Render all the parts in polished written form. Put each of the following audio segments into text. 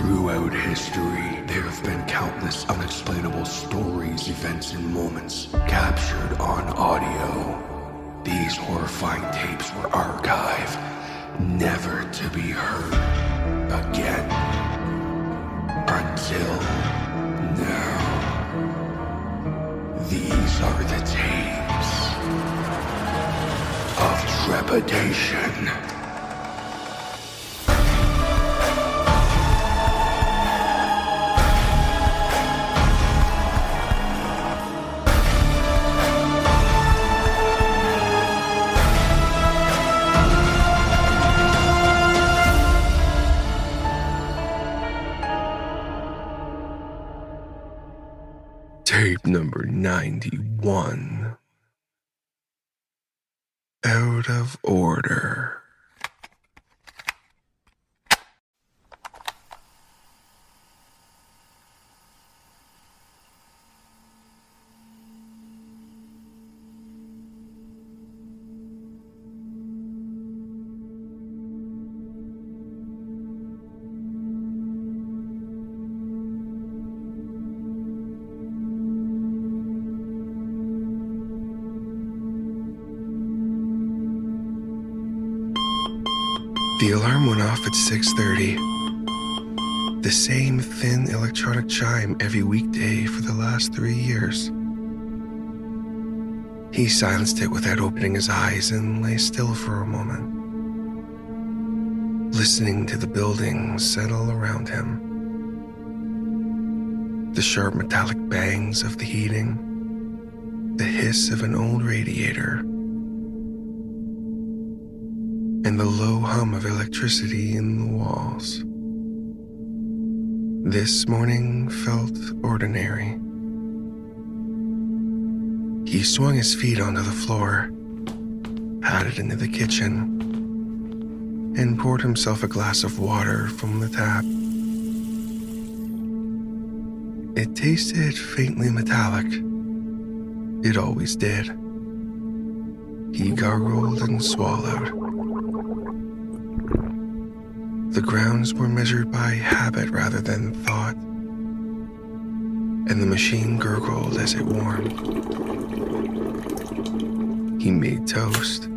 Throughout history, there have been countless unexplainable stories, events, and moments captured on audio. These horrifying tapes were archived, never to be heard again. Until now. These are the tapes of trepidation. Tape number 91. Out of Order. The alarm went off at 6:30. The same thin electronic chime every weekday for the last 3 years. He silenced it without opening his eyes and lay still for a moment, listening to the building settle around him. The sharp metallic bangs of the heating, the hiss of an old radiator, and the low hum of electricity in the walls. This morning felt ordinary. He swung his feet onto the floor, padded into the kitchen, and poured himself a glass of water from the tap. It tasted faintly metallic. It always did. He gargled and swallowed. The grounds were measured by habit rather than thought, and the machine gurgled as it warmed. He made toast,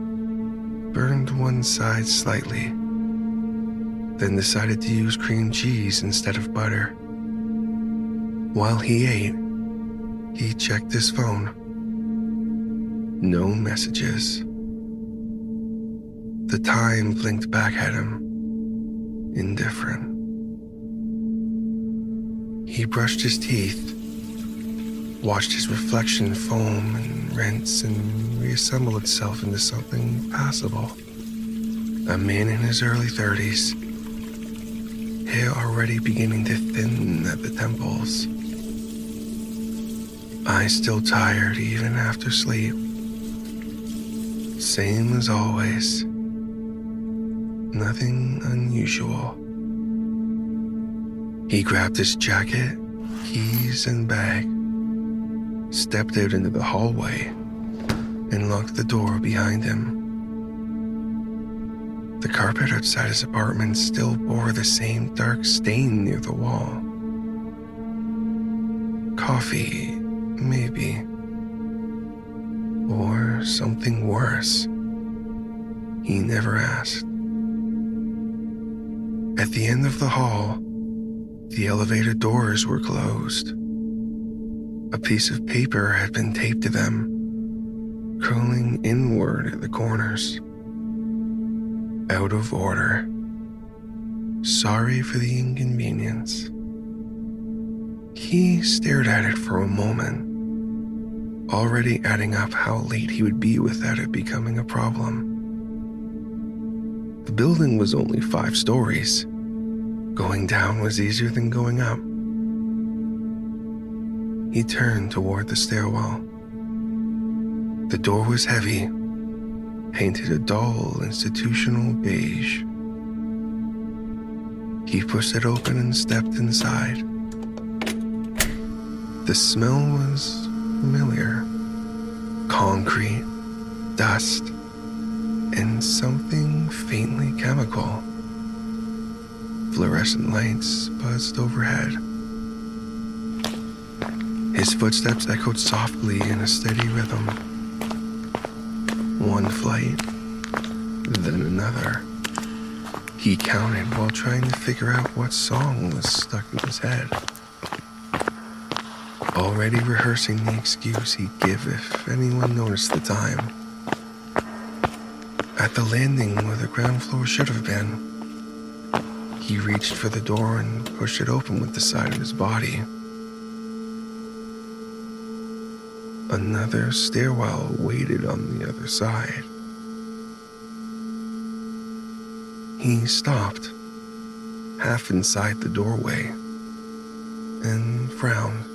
burned one side slightly, then decided to use cream cheese instead of butter. While he ate, he checked his phone. No messages. The time blinked back at him. Indifferent. He brushed his teeth, watched his reflection foam and rinse and reassemble itself into something passable. A man in his early 30s, hair already beginning to thin at the temples. Eyes still tired even after sleep. Same as always. Nothing unusual. He grabbed his jacket, keys, and bag, stepped out into the hallway, and locked the door behind him. The carpet outside his apartment still bore the same dark stain near the wall. Coffee, maybe. Or something worse. He never asked. At the end of the hall, the elevator doors were closed. A piece of paper had been taped to them, curling inward at the corners. Out of order. Sorry for the inconvenience. He stared at it for a moment, already adding up how late he would be without it becoming a problem. The building was only 5 stories. Going down was easier than going up. He turned toward the stairwell. The door was heavy, painted a dull institutional beige. He pushed it open and stepped inside. The smell was familiar. Concrete, dust, and something faintly chemical. Fluorescent lights buzzed overhead. His footsteps echoed softly in a steady rhythm. One flight, then another. He counted while trying to figure out what song was stuck in his head. Already rehearsing the excuse he'd give if anyone noticed the time. At the landing where the ground floor should have been, he reached for the door and pushed it open with the side of his body. Another stairwell waited on the other side. He stopped, half inside the doorway, and frowned.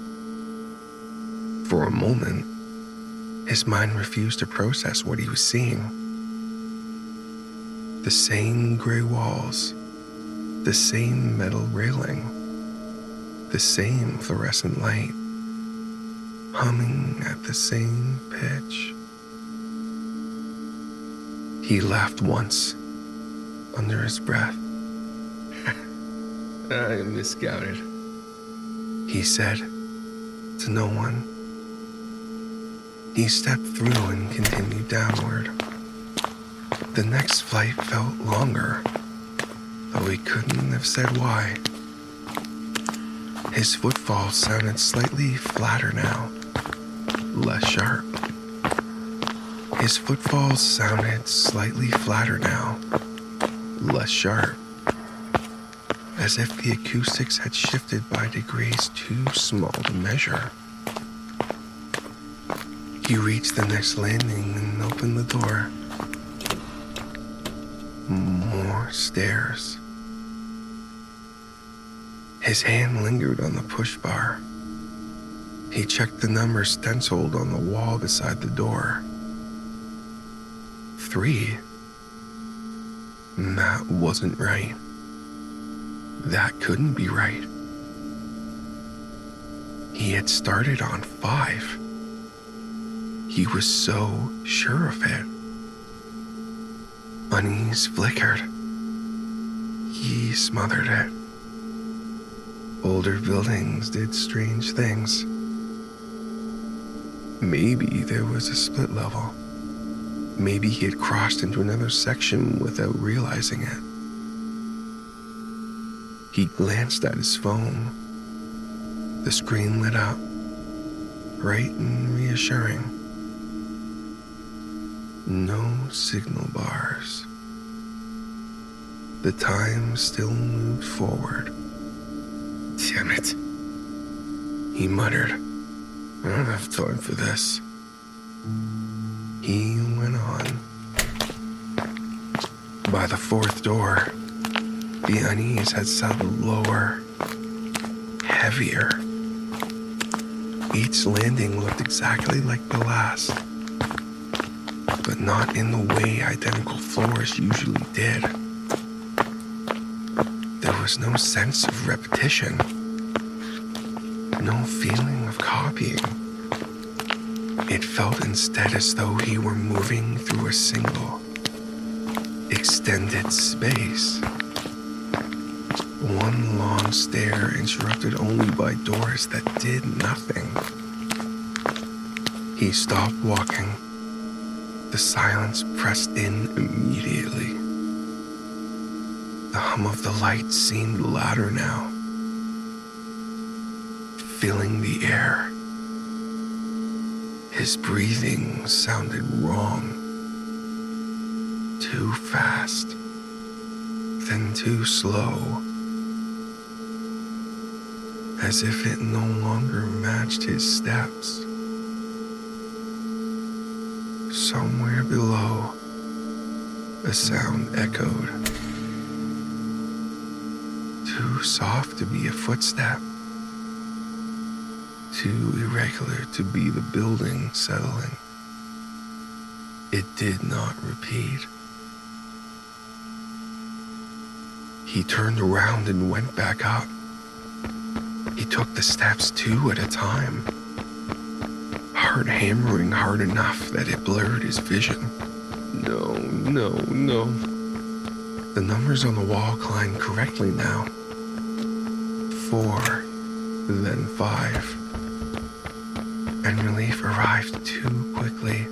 For a moment, his mind refused to process what he was seeing. The same gray walls, the same metal railing, the same fluorescent light, humming at the same pitch. He laughed once, under his breath. I miscounted, he said, to no one. He stepped through and continued downward. The next flight felt longer, though he couldn't have said why. His footfalls sounded slightly flatter now, less sharp. His footfalls sounded slightly flatter now, less sharp. As if the acoustics had shifted by degrees too small to measure. He reached the next landing and opened the door. More stairs. His hand lingered on the push bar. He checked the number stenciled on the wall beside the door. 3. That wasn't right. That couldn't be right. He had started on 5. He was so sure of it. Unease flickered. He smothered it. Older buildings did strange things. Maybe there was a split level. Maybe he had crossed into another section without realizing it. He glanced at his phone. The screen lit up, bright and reassuring. No signal bars. The time still moved forward. Damn it, he muttered. I don't have time for this. He went on. By the 4th door, the unease had settled lower, heavier. Each landing looked exactly like the last, but not in the way identical floors usually did. There was no sense of repetition, no feeling of copying. It felt instead as though he were moving through a single, extended space. One long stair interrupted only by doors that did nothing. He stopped walking. The silence pressed in immediately. The hum of the light seemed louder now, filling the air. His breathing sounded wrong. Too fast, then too slow. As if it no longer matched his steps. Somewhere below, a sound echoed. Too soft to be a footstep. Too irregular to be the building settling. It did not repeat. He turned around and went back up. He took the steps 2 at a time, heart hammering hard enough that it blurred his vision. No. The numbers on the wall climbed correctly now. 4, then 5. And relief arrived too quickly,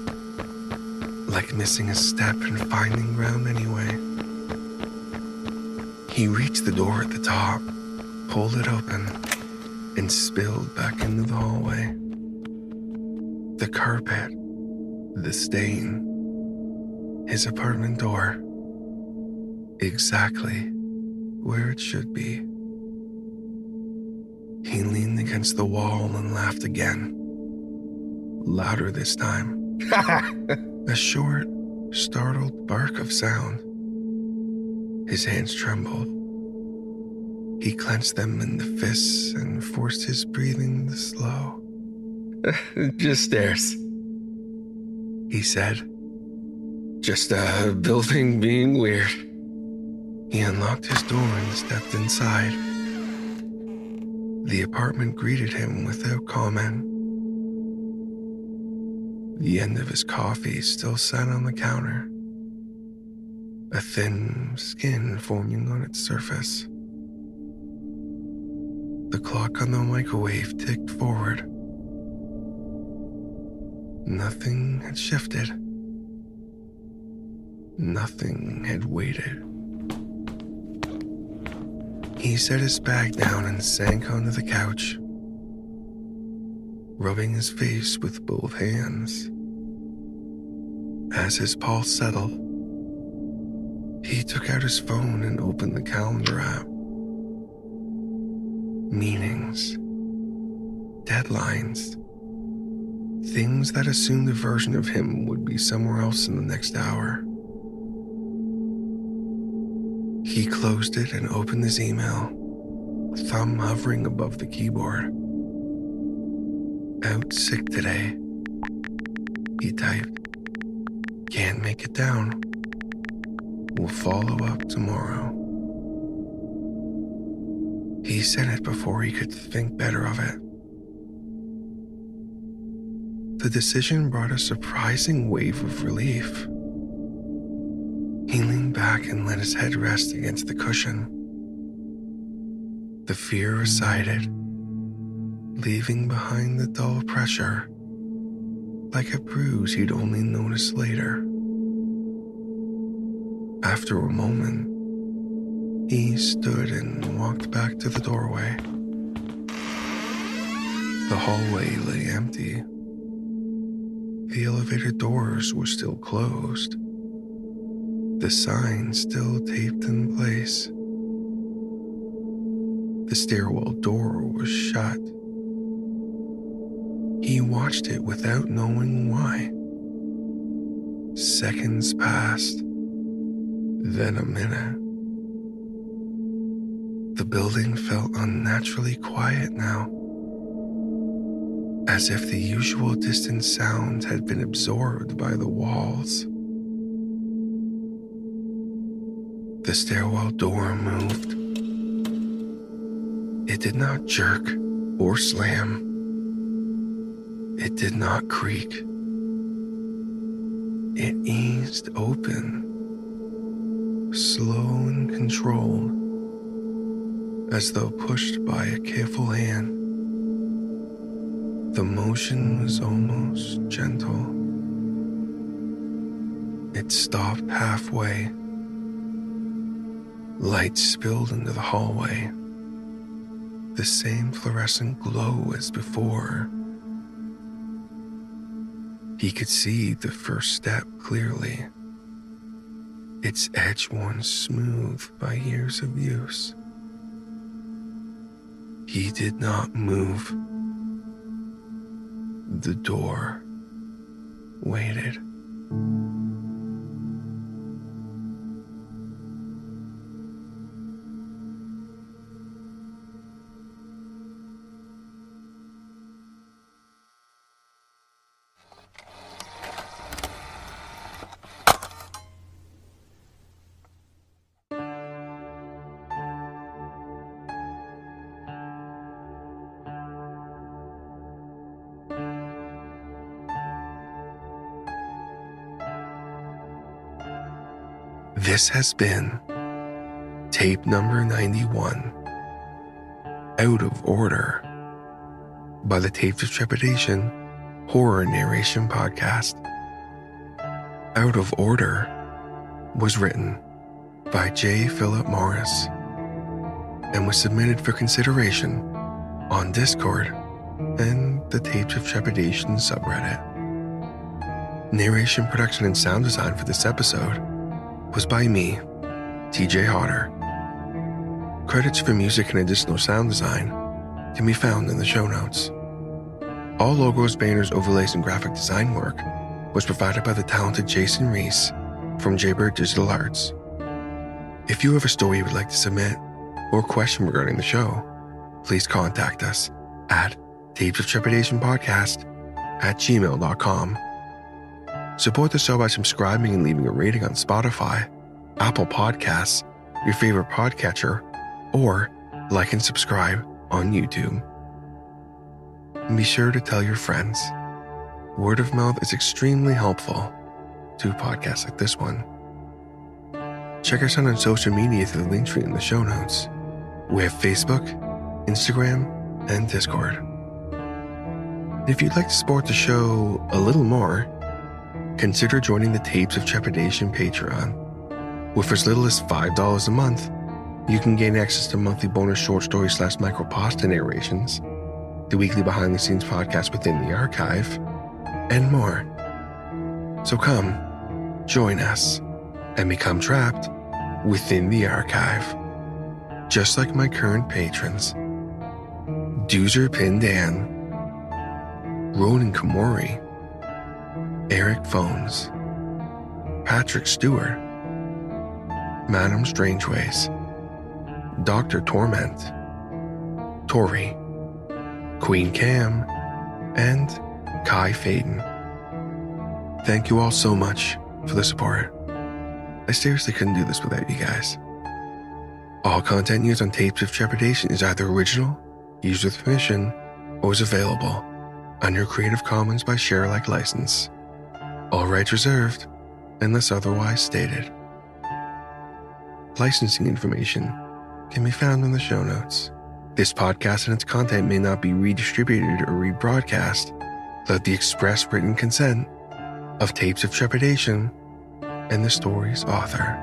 like missing a step and finding ground anyway. He reached the door at the top, pulled it open, and spilled back into the hallway. The carpet, the stain, his apartment door, exactly where it should be. He leaned against the wall and laughed again, louder this time. A short, startled bark of sound. His hands trembled. He clenched them into fists and forced his breathing to slow. Just stairs, he said. Just a building being weird. He unlocked his door and stepped inside. The apartment greeted him without comment. The end of his coffee still sat on the counter, a thin skin forming on its surface. The clock on the microwave ticked forward. Nothing had shifted. Nothing had waited. He set his bag down and sank onto the couch, rubbing his face with both hands. As his pulse settled, he took out his phone and opened the calendar app. Meetings, deadlines, things that assumed a version of him would be somewhere else in the next hour. He closed it and opened his email, thumb hovering above the keyboard. Out sick today, he typed. Can't make it down. We'll follow up tomorrow. He sent it before he could think better of it. The decision brought a surprising wave of relief. He leaned back and let his head rest against the cushion. The fear receded, leaving behind the dull pressure, like a bruise he'd only notice later. After a moment, he stood and walked back to the doorway. The hallway lay empty. The elevator doors were still closed. The sign still taped in place. The stairwell door was shut. He watched it without knowing why. Seconds passed, then a minute. The building felt unnaturally quiet now, as if the usual distant sounds had been absorbed by the walls. The stairwell door moved. It did not jerk or slam. It did not creak. It eased open, slow and controlled, as though pushed by a careful hand. The motion was almost gentle. It stopped halfway. Light spilled into the hallway, the same fluorescent glow as before. He could see the first step clearly, its edge worn smooth by years of use. He did not move. The door waited. This has been Tape number 91, Out of Order, by the Tapes of Trepidation Horror Narration Podcast. Out of Order was written by J. Philip Morris and was submitted for consideration on Discord and the Tapes of Trepidation subreddit. Narration, production, and sound design for this episode was by me, TJ Hodder. Credits for music and additional sound design can be found in the show notes. All logos, banners, overlays, and graphic design work was provided by the talented Jason Reese from Jaybird Digital Arts. If you have a story you would like to submit or question regarding the show, please contact us at tapesoftrepidation@gmail.com. Support the show by subscribing and leaving a rating on Spotify, Apple Podcasts, your favorite podcatcher, or like and subscribe on YouTube. And be sure to tell your friends. Word of mouth is extremely helpful to podcasts like this one. Check us out on social media through the link tree in the show notes. We have Facebook, Instagram, and Discord. If you'd like to support the show a little more, consider joining the Tapes of Trepidation Patreon. With as little as $5 a month, you can gain access to monthly bonus short stories / micropasta narrations, the weekly behind-the-scenes podcast within the archive, and more. So come, join us, and become trapped within the archive. Just like my current patrons, Doozer Pindan, Ronan Kamori, Eric Phones, Patrick Stewart, Madam Strangeways, Dr. Torment, Tori, Queen Cam, and Kai Faden. Thank you all so much for the support. I seriously couldn't do this without you guys. All content used on Tapes of Trepidation is either original, used with permission, or is available under Creative Commons by Share Alike license. All rights reserved, unless otherwise stated. Licensing information can be found in the show notes. This podcast and its content may not be redistributed or rebroadcast without the express written consent of Tapes of Trepidation and the story's author.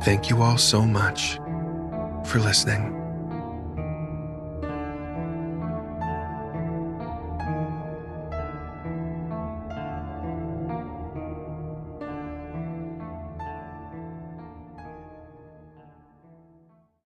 Thank you all so much for listening.